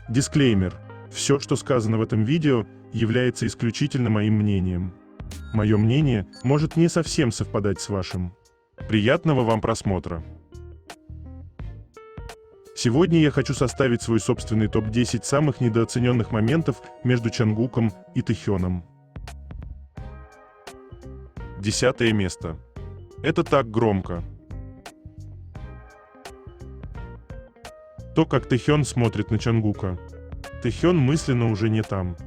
Дисклеймер. Все, что сказано в этом видео, является исключительно моим мнением. Мое мнение может не совсем совпадать с вашим. Приятного вам просмотра. Сегодня я хочу составить свой собственный топ-10 самых недооцененных моментов между Чангуком и Тэхёном. 10 место. Это так громко. То, как Тэхён смотрит на Чангука. Тэхён мысленно уже не там.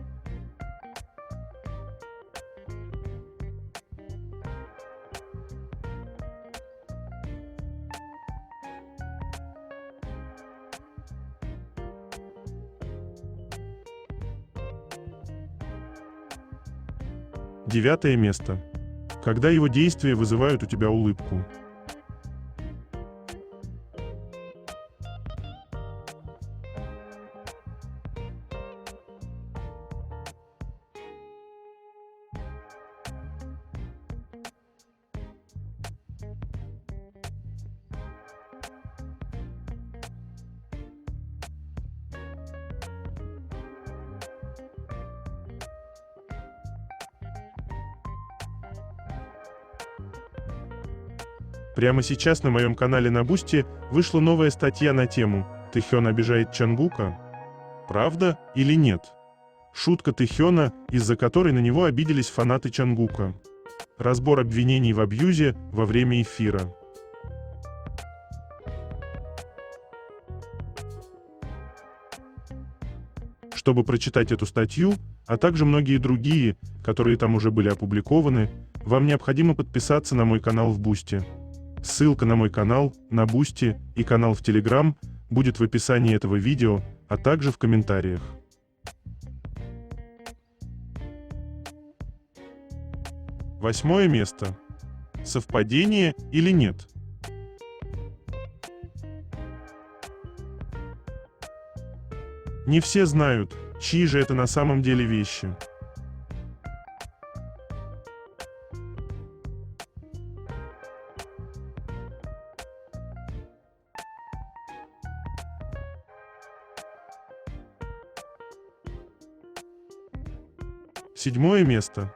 Девятое место. Когда его действия вызывают у тебя улыбку. Прямо сейчас на моем канале на Бусти вышла новая статья на тему «Тэхён обижает Чангука? Правда или нет?» Шутка Тэхёна, из-за которой на него обиделись фанаты Чангука. Разбор обвинений в абьюзе во время эфира. Чтобы прочитать эту статью, а также многие другие, которые там уже были опубликованы, вам необходимо подписаться на мой канал в Бусти. Ссылка на мой канал, на Бусти и канал в Телеграм будет в описании этого видео, а также в комментариях. Восьмое место. Совпадение или нет? Не все знают, чьи же это на самом деле вещи. Седьмое место.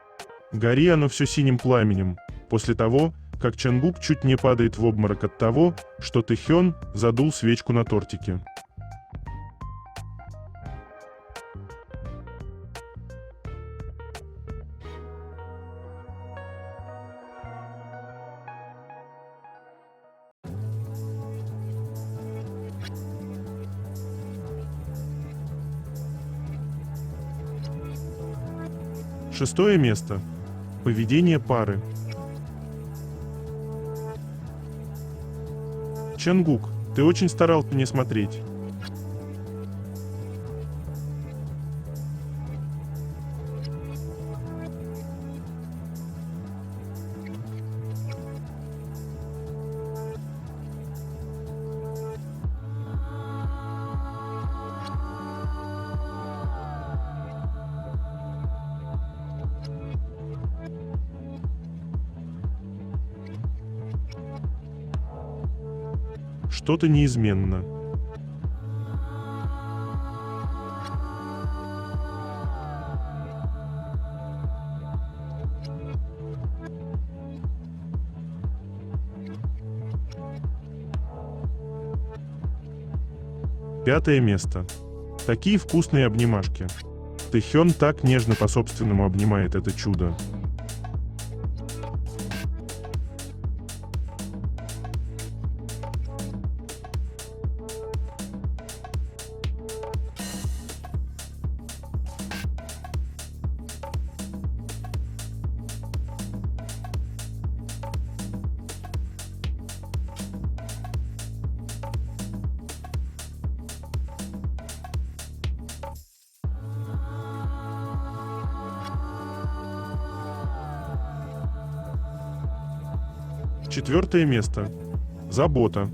Гори оно все синим пламенем, после того, как Чангук чуть не падает в обморок от того, что Тэхён задул свечку на тортике. Шестое место. Поведение пары. Чангук, ты очень старался не смотреть. Что-то неизменно. Пятое место. Такие вкусные обнимашки. Тэхён так нежно по-собственному обнимает это чудо. Четвертое место. Забота.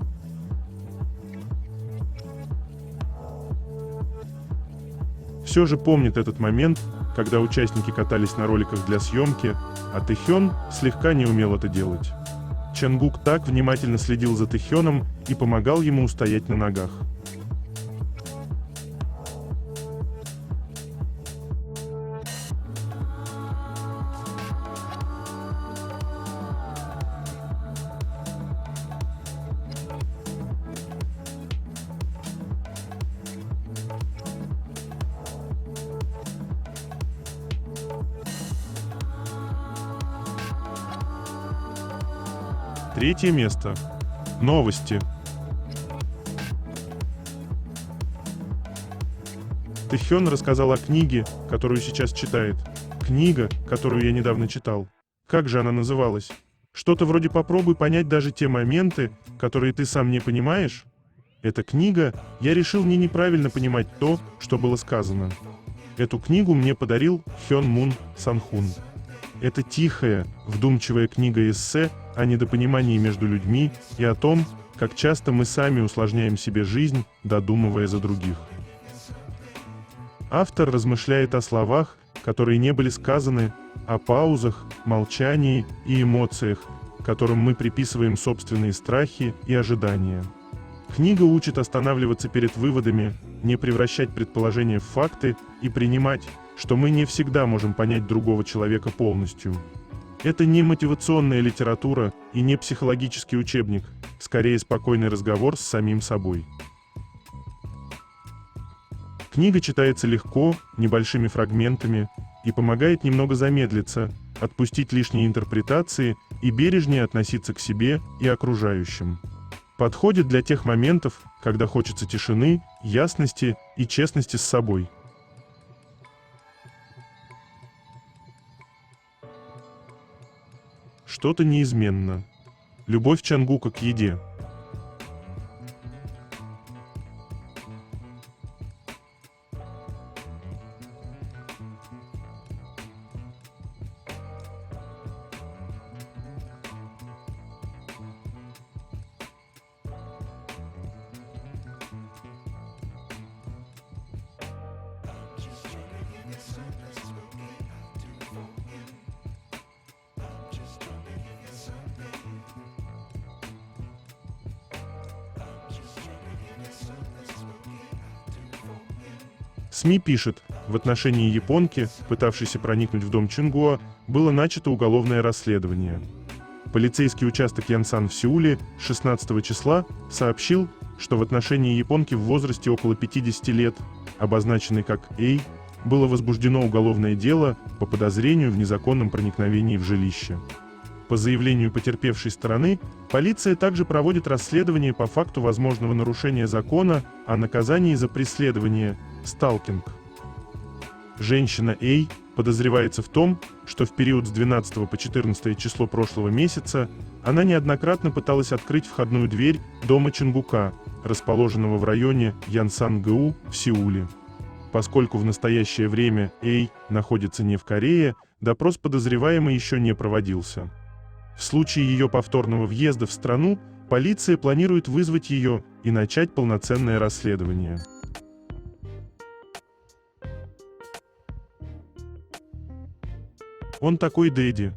Все же помнит этот момент, когда участники катались на роликах для съемки, а Тэхён слегка не умел это делать. Чангук так внимательно следил за Тэхёном и помогал ему устоять на ногах. Третье место. Новости. Тэхён рассказал о книге, которую сейчас читает. Книга, которую я недавно читал. Как же она называлась? Что-то вроде «Попробуй понять даже те моменты, которые ты сам не понимаешь». Эта книга, я решил не неправильно понимать то, что было сказано. Эту книгу мне подарил Хён Мун Санхун. Это тихая, вдумчивая книга-эссе о недопонимании между людьми и о том, как часто мы сами усложняем себе жизнь, додумывая за других. Автор размышляет о словах, которые не были сказаны, о паузах, молчании и эмоциях, которым мы приписываем собственные страхи и ожидания. Книга учит останавливаться перед выводами, не превращать предположения в факты и принимать, что мы не всегда можем понять другого человека полностью. Это не мотивационная литература и не психологический учебник, скорее спокойный разговор с самим собой. Книга читается легко, небольшими фрагментами, и помогает немного замедлиться, отпустить лишние интерпретации и бережнее относиться к себе и окружающим. Подходит для тех моментов, когда хочется тишины, ясности и честности с собой. Что-то неизменно. Любовь Чангука к еде. СМИ пишет, в отношении японки, пытавшейся проникнуть в дом Чингуа, было начато уголовное расследование. Полицейский участок Янсан в Сеуле 16 числа сообщил, что в отношении японки в возрасте около 50 лет, обозначенной как Эй, было возбуждено уголовное дело по подозрению в незаконном проникновении в жилище. По заявлению потерпевшей стороны, полиция также проводит расследование по факту возможного нарушения закона о наказании за преследование сталкинг. Женщина Эй подозревается в том, что в период с 12 по 14 число прошлого месяца она неоднократно пыталась открыть входную дверь дома Чингука, расположенного в районе Янсан-ГУ в Сеуле. Поскольку в настоящее время Эй находится не в Корее, допрос подозреваемой еще не проводился. В случае ее повторного въезда в страну, полиция планирует вызвать ее и начать полноценное расследование. Он такой дэдди.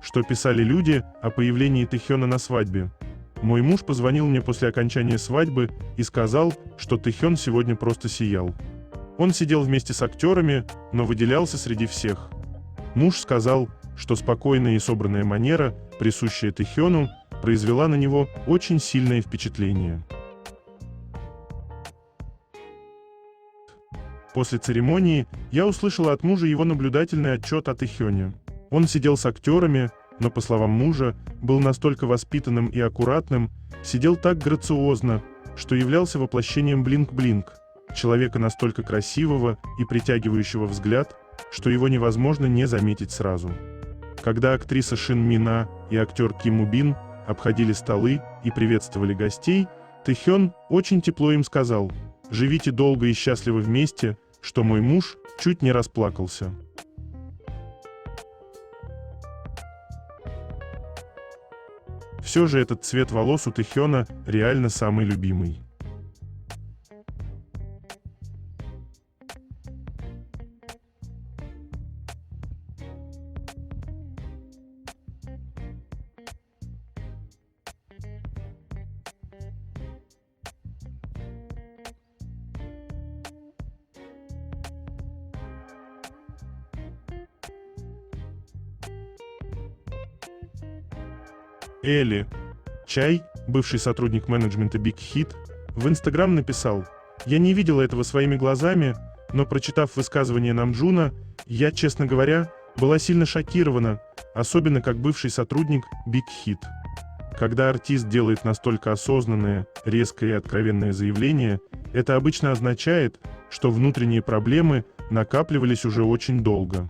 Что писали люди о появлении Тэхёна на свадьбе. Мой муж позвонил мне после окончания свадьбы и сказал, что Тэхён сегодня просто сиял. Он сидел вместе с актерами, но выделялся среди всех. Муж сказал, что спокойная и собранная манера, присущая Тэхёну, произвела на него очень сильное впечатление. После церемонии я услышала от мужа его наблюдательный отчет о Тэхёне. Он сидел с актерами, но, по словам мужа, был настолько воспитанным и аккуратным, сидел так грациозно, что являлся воплощением блинк-блинк, человека настолько красивого и притягивающего взгляд, что его невозможно не заметить сразу. Когда актриса Шин Мина и актер Ким Убин обходили столы и приветствовали гостей, Тэхён очень тепло им сказал: «Живите долго и счастливо вместе», что мой муж чуть не расплакался. Все же этот цвет волос у Тэхёна реально самый любимый. Элли Чай, бывший сотрудник менеджмента Big Hit, в Instagram написал: «Я не видела этого своими глазами, но прочитав высказывание Намджуна, я, честно говоря, была сильно шокирована, особенно как бывший сотрудник Big Hit». Когда артист делает настолько осознанное, резкое и откровенное заявление, это обычно означает, что внутренние проблемы накапливались уже очень долго.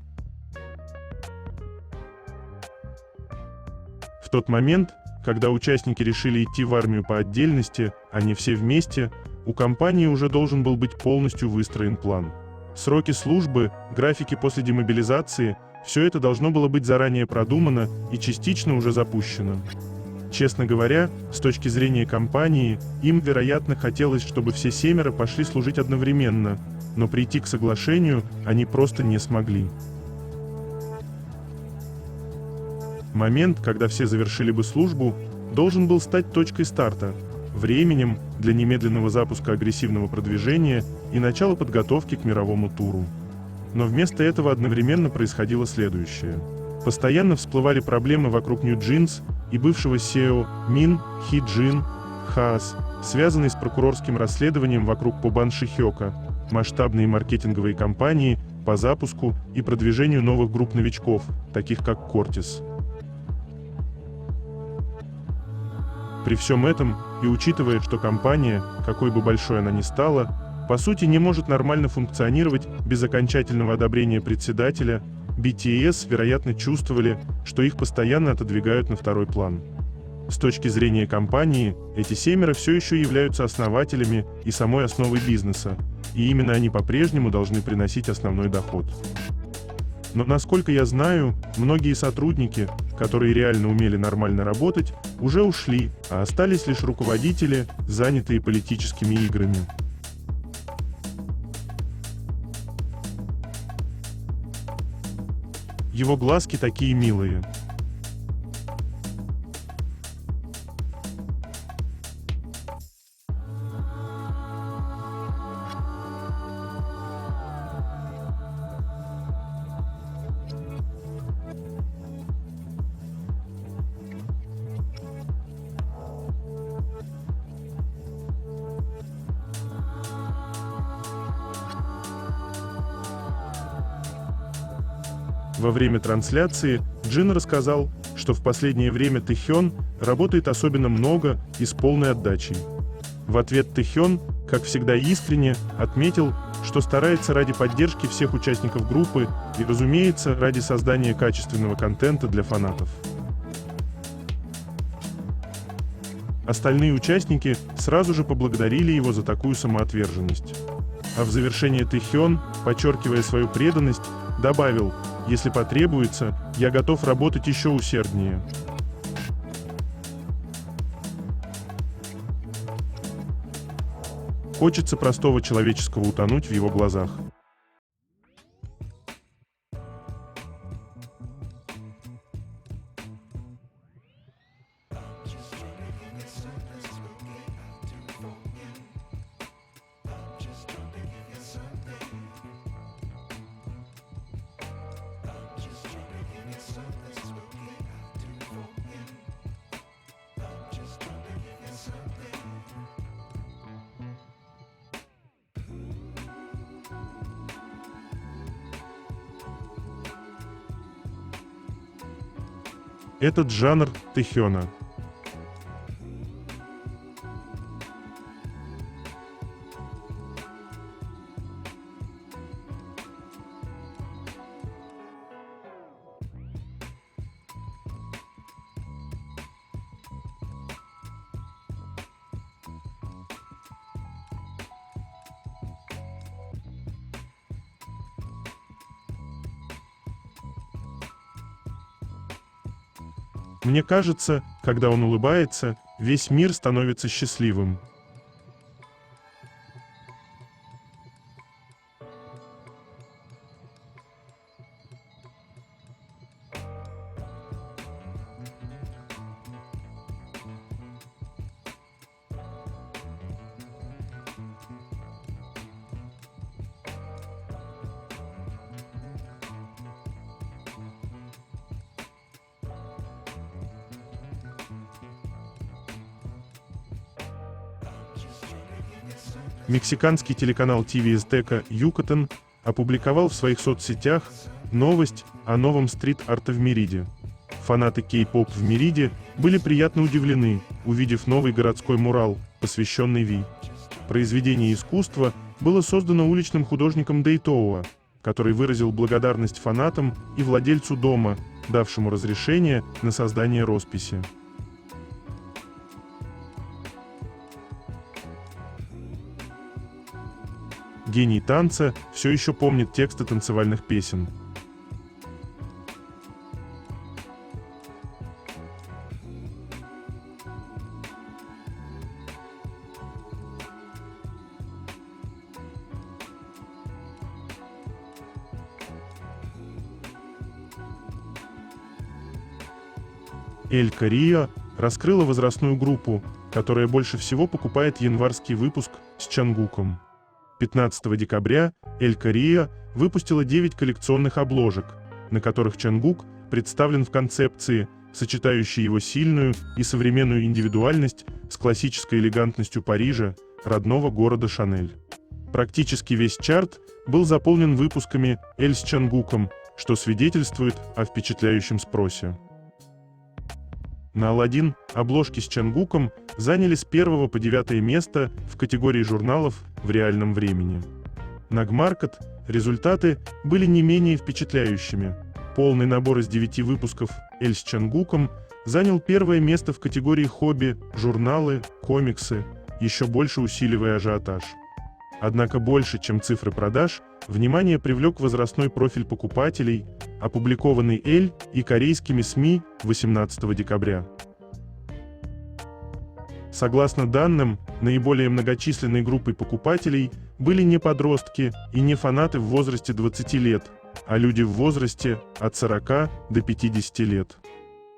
В тот момент, когда участники решили идти в армию по отдельности, а не все вместе, у компании уже должен был быть полностью выстроен план. Сроки службы, графики после демобилизации – все это должно было быть заранее продумано и частично уже запущено. Честно говоря, с точки зрения компании, им, вероятно, хотелось, чтобы все 7 пошли служить одновременно, но прийти к соглашению они просто не смогли. Момент, когда все завершили бы службу, должен был стать точкой старта, временем для немедленного запуска агрессивного продвижения и начала подготовки к мировому туру. Но вместо этого одновременно происходило следующее. Постоянно всплывали проблемы вокруг New Jeans и бывшего SEO Min Hee Jin Haas, связанные с прокурорским расследованием вокруг Побан Шихёка, масштабные маркетинговые кампании по запуску и продвижению новых групп новичков, таких как Cortez. При всем этом, и учитывая, что компания, какой бы большой она ни стала, по сути не может нормально функционировать без окончательного одобрения председателя, BTS, вероятно, чувствовали, что их постоянно отодвигают на второй план. С точки зрения компании, эти 7 все еще являются основателями и самой основой бизнеса, и именно они по-прежнему должны приносить основной доход. Но, насколько я знаю, многие сотрудники, которые реально умели нормально работать, уже ушли, а остались лишь руководители, занятые политическими играми. Его глазки такие милые. Во время трансляции Джин рассказал, что в последнее время Тэхён работает особенно много и с полной отдачей. В ответ Тэхён, как всегда искренне, отметил, что старается ради поддержки всех участников группы и, разумеется, ради создания качественного контента для фанатов. Остальные участники сразу же поблагодарили его за такую самоотверженность. А в завершение Тэхён, подчеркивая свою преданность, добавил: «Если потребуется, я готов работать еще усерднее». Хочется простого человеческого утонуть в его глазах. Этот жанр Тэхёна. Мне кажется, когда он улыбается, весь мир становится счастливым. Мексиканский телеканал TV Azteca Юкатан опубликовал в своих соцсетях новость о новом стрит-арте в Мериде. Фанаты кей-поп в Мериде были приятно удивлены, увидев новый городской мурал, посвященный Ви. Произведение искусства было создано уличным художником Дейтоуа, который выразил благодарность фанатам и владельцу дома, давшему разрешение на создание росписи. Гений танца все еще помнит тексты танцевальных песен. Эль Корио раскрыла возрастную группу, которая больше всего покупает январский выпуск с Чангуком. 15 декабря Эль Корио выпустила 9 коллекционных обложек, на которых Чангук представлен в концепции, сочетающей его сильную и современную индивидуальность с классической элегантностью Парижа, родного города Шанель. Практически весь чарт был заполнен выпусками Эль с Чангуком, что свидетельствует о впечатляющем спросе. На Aladdin обложки с Чангуком заняли с 1 по 9 место в категории журналов в реальном времени. На Gmarket результаты были не менее впечатляющими. Полный набор из 9 выпусков Эль с Чангуком занял первое место в категории хобби, журналы, комиксы, еще больше усиливая ажиотаж. Однако больше, чем цифры продаж, внимание привлек возрастной профиль покупателей, опубликованный Эль и корейскими СМИ 18 декабря. Согласно данным, наиболее многочисленной группой покупателей были не подростки и не фанаты в возрасте 20 лет, а люди в возрасте от 40 до 50 лет.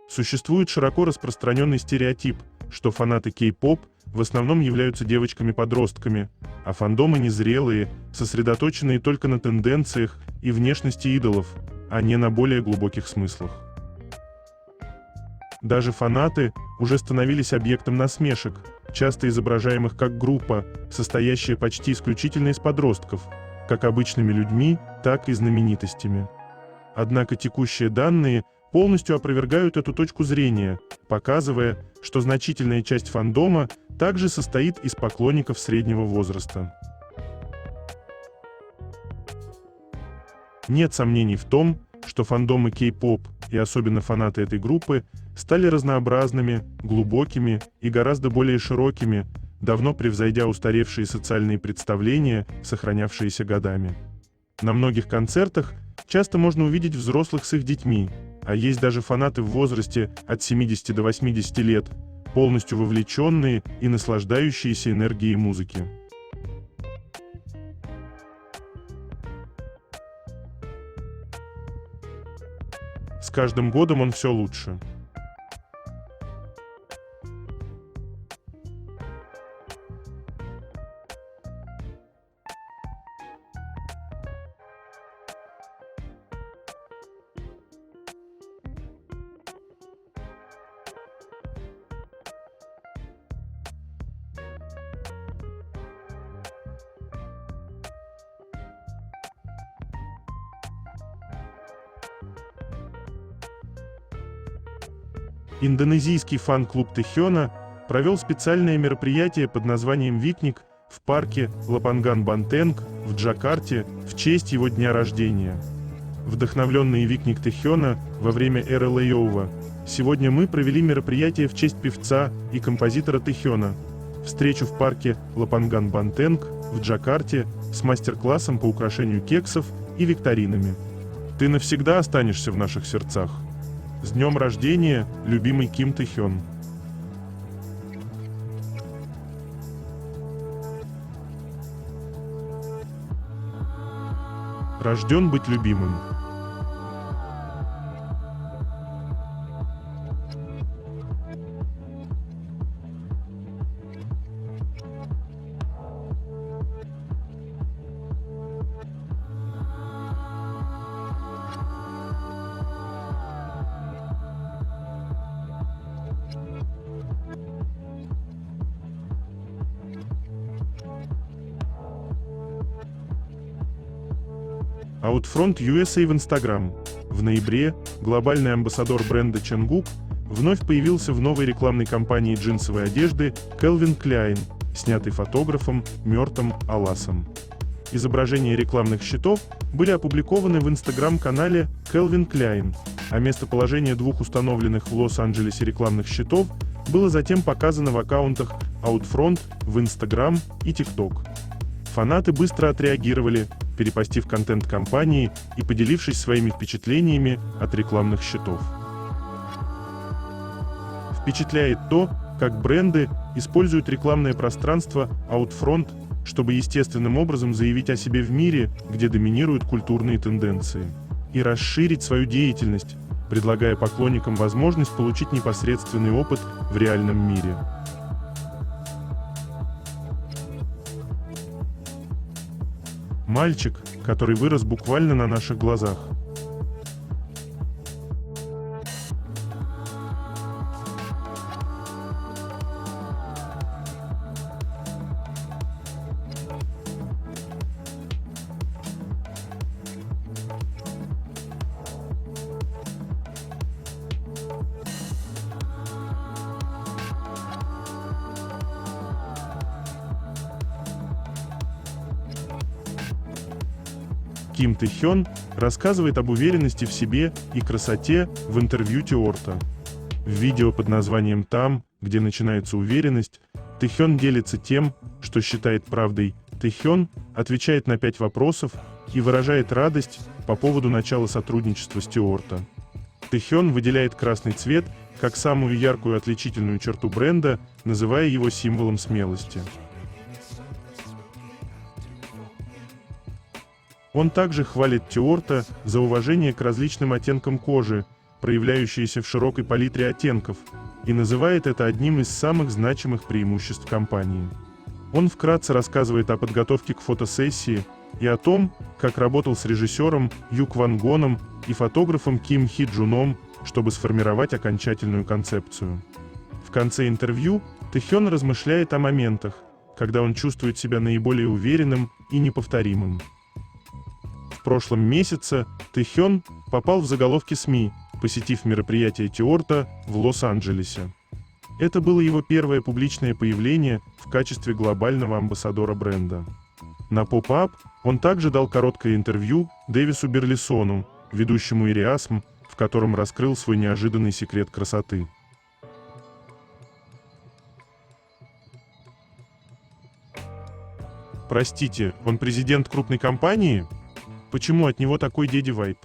Существует широко распространенный стереотип, что фанаты кей-поп в основном являются девочками-подростками, а фандомы незрелые, сосредоточенные только на тенденциях и внешности идолов, а не на более глубоких смыслах. Даже фанаты уже становились объектом насмешек, часто изображаемых как группа, состоящая почти исключительно из подростков, как обычными людьми, так и знаменитостями. Однако текущие данные полностью опровергают эту точку зрения, показывая, что значительная часть фандома также состоит из поклонников среднего возраста. Нет сомнений в том, что фандомы кей-поп, и особенно фанаты этой группы, стали разнообразными, глубокими и гораздо более широкими, давно превзойдя устаревшие социальные представления, сохранявшиеся годами. На многих концертах часто можно увидеть взрослых с их детьми, а есть даже фанаты в возрасте от 70 до 80 лет, полностью вовлеченные и наслаждающиеся энергией музыки. С каждым годом он все лучше. Индонезийский фан-клуб Тэхёна провел специальное мероприятие под названием «Викник» в парке Лапанган Бантенг в Джакарте в честь его дня рождения. Вдохновленные «Викник» Тэхёна во время эры Лейоува, сегодня мы провели мероприятие в честь певца и композитора Тэхёна, встречу в парке Лапанган Бантенг в Джакарте с мастер-классом по украшению кексов и викторинами. Ты навсегда останешься в наших сердцах. С днем рождения, любимый Ким Тэхён! Рожден быть любимым. Outfront USA в Instagram. В ноябре глобальный амбассадор бренда Чонгук вновь появился в новой рекламной кампании джинсовой одежды Calvin Klein, снятой фотографом Мёртом Аласом. Изображения рекламных щитов были опубликованы в Instagram-канале Calvin Klein, а местоположение двух установленных в Лос-Анджелесе рекламных щитов было затем показано в аккаунтах Outfront в Instagram и TikTok. Фанаты быстро отреагировали, перепостив контент компании и поделившись своими впечатлениями от рекламных щитов. Впечатляет то, как бренды используют рекламное пространство Outfront, чтобы естественным образом заявить о себе в мире, где доминируют культурные тенденции, и расширить свою деятельность, предлагая поклонникам возможность получить непосредственный опыт в реальном мире. Мальчик, который вырос буквально на наших глазах. Ким Тэ Хён рассказывает об уверенности в себе и красоте в интервью Тиорта. В видео под названием «Там, где начинается уверенность», Тэ Хён делится тем, что считает правдой. Тэ Хён отвечает на 5 вопросов и выражает радость по поводу начала сотрудничества с Тиорта. Тэ Хён выделяет красный цвет как самую яркую отличительную черту бренда, называя его символом смелости. Он также хвалит Тиорта за уважение к различным оттенкам кожи, проявляющиеся в широкой палитре оттенков, и называет это одним из самых значимых преимуществ компании. Он вкратце рассказывает о подготовке к фотосессии и о том, как работал с режиссером Ю Кван Гоном и фотографом Ким Хи Джуном, чтобы сформировать окончательную концепцию. В конце интервью Тэ Хён размышляет о моментах, когда он чувствует себя наиболее уверенным и неповторимым. В прошлом месяце Тэ Хён попал в заголовки СМИ, посетив мероприятие Тиорта в Лос-Анджелесе. Это было его первое публичное появление в качестве глобального амбассадора бренда. На поп-ап он также дал короткое интервью Дэвису Берлисону, ведущему Ириасм, в котором раскрыл свой неожиданный секрет красоты. Простите, он президент крупной компании? Почему от него такой дядя-вайб?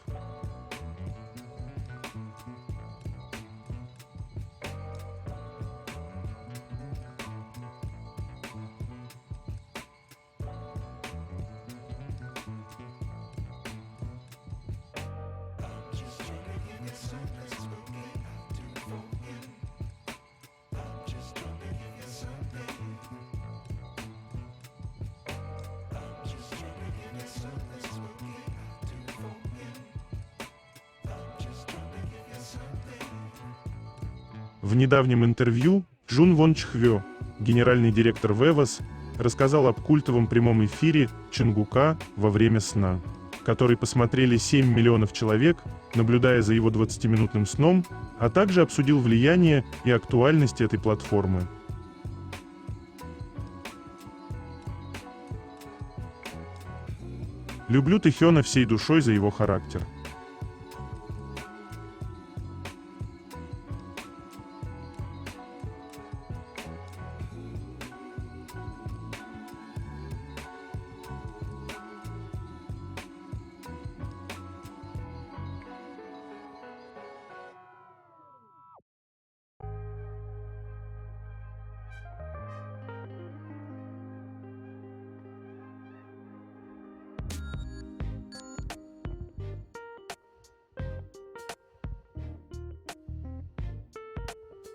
В недавнем интервью Джун Вон Чхвё, генеральный директор Вевос, рассказал об культовом прямом эфире Чонгука во время сна, который посмотрели 7 миллионов человек, наблюдая за его 20-минутным сном, а также обсудил влияние и актуальность этой платформы. Люблю Тэ Хёна всей душой за его характер.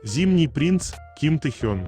Зимний принц Ким Тэ Хён.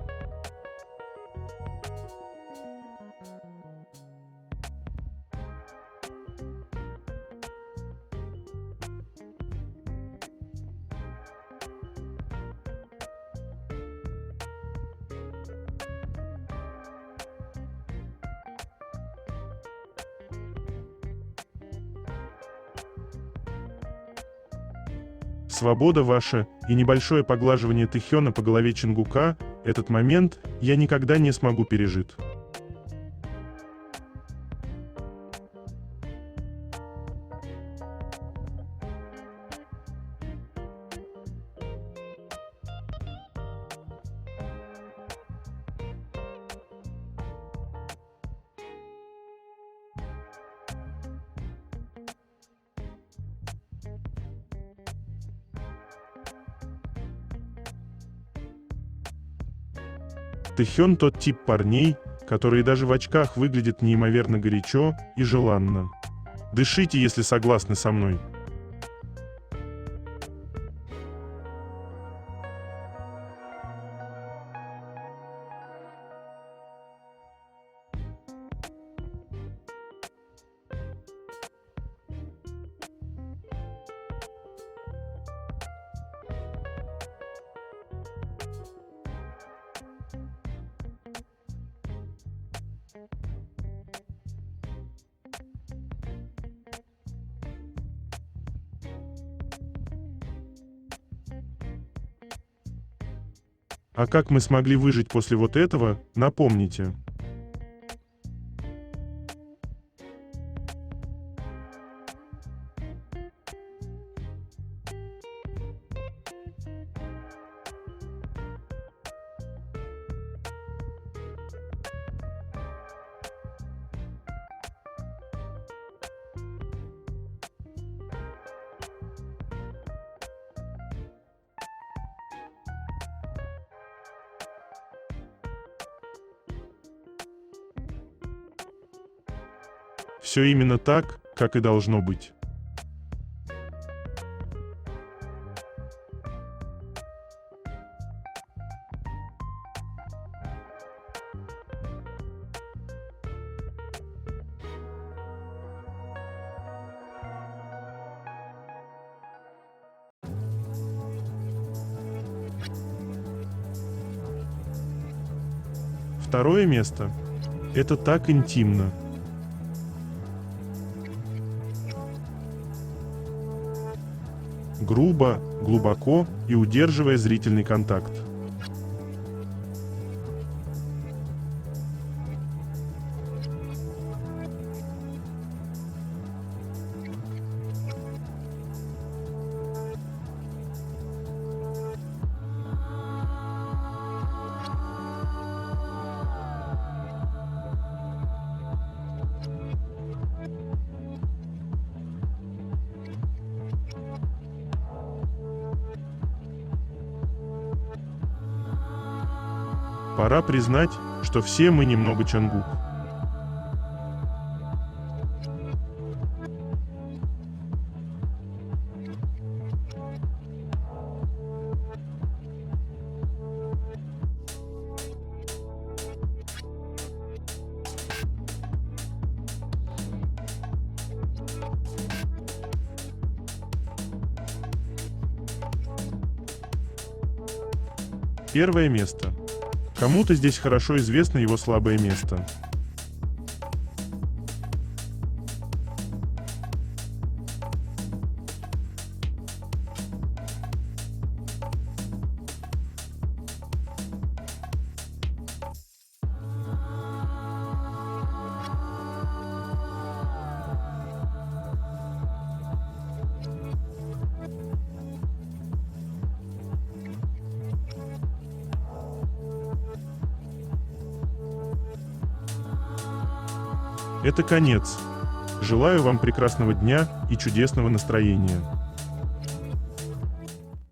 свобода ваша и небольшое поглаживание Тэхёна по голове Чингука, этот момент я никогда не смогу пережить. Тэхён тот тип парней, которые даже в очках выглядят неимоверно горячо и желанно. Дышите, если согласны со мной. А как мы смогли выжить после вот этого, напомните. Все именно так, как и должно быть. Второе место. Это так интимно. Грубо, глубоко и удерживая зрительный контакт. Пора признать, что все мы немного Чонгук. Первое место. Кому-то здесь хорошо известно его слабое место. Это конец. Желаю вам прекрасного дня и чудесного настроения.